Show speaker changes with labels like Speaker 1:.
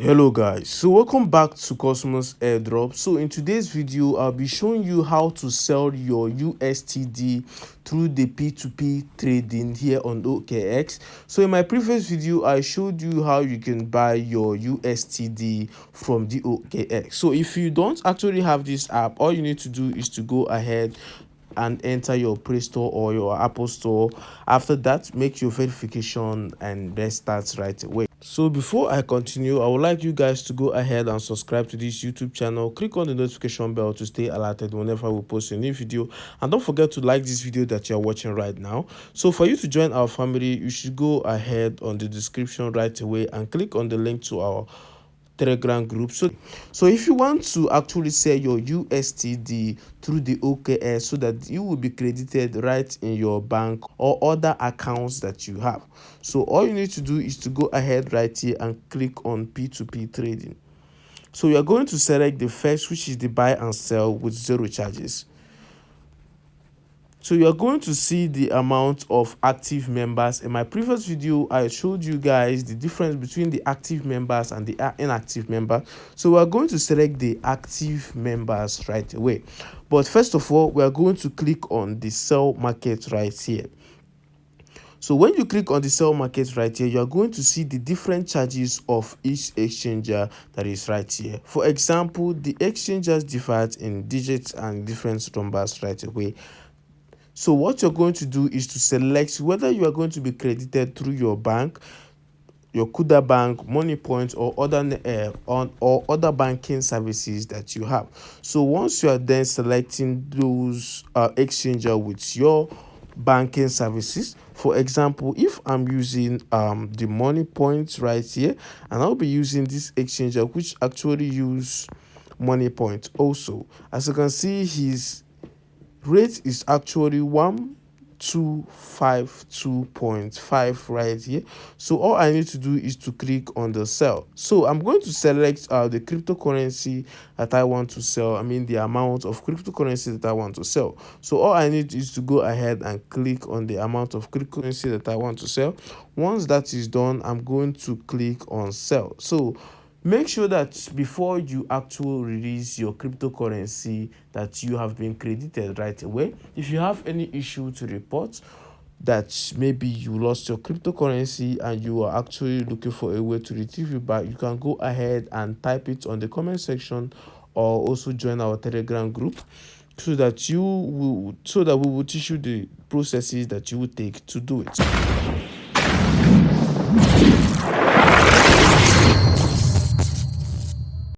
Speaker 1: Hello guys, so welcome back to COSNASAIRDROP. So in today's video I'll be showing you how to sell your USDT through the P2P trading here on OKX. So in my previous video I showed you how you can buy your USDT from the OKX. So if you don't actually have this app, all you need to do is to go ahead and enter your Play Store or your Apple Store. After that, make your verification and let's start right away. So before I continue, I would like you guys to go ahead and subscribe to this YouTube channel. Click on the notification bell to stay alerted whenever we post a new video, and don't forget to like this video that you're watching right now. So for you to join our family, you should go ahead on the description right away and click on the link to our Telegram group. So if you want to actually sell your USDT through the OKX so that you will be credited right in your bank or other accounts that you have, so all you need to do is to go ahead right here and click on P2P trading. So you are going to select the first, which is the buy and sell with zero charges. So you're going to see the amount of active members. In my previous video, I showed you guys the difference between the active members and the inactive members. So we're going to select the active members right away. But first of all, we are going to click on the sell market right here. So when you click on the sell market right here, you are going to see the different charges of each exchanger that is right here. For example, the exchangers differ in digits and different numbers right away. So what you're going to do is to select whether you are going to be credited through your bank, your Kuda bank, money points, or other banking services that you have. So once you are then selecting those exchanger with your banking services, for example, if I'm using the money points right here, and I'll be using this exchanger which actually use money point also, as you can see, his rate is actually 1252.5 right here. So all I need to do is to click on the sell. So I'm going to select the cryptocurrency that I want to sell. The amount of cryptocurrency that I want to sell. So all I need is to go ahead and click on the amount of cryptocurrency that I want to sell. Once that is done, I'm going to click on sell. So make sure that before you actually release your cryptocurrency that you have been credited right away. If you have any issue to report, that maybe you lost your cryptocurrency and you are actually looking for a way to retrieve it back, you can go ahead and type it on the comment section or also join our Telegram group so that we will teach you the processes that you will take to do it.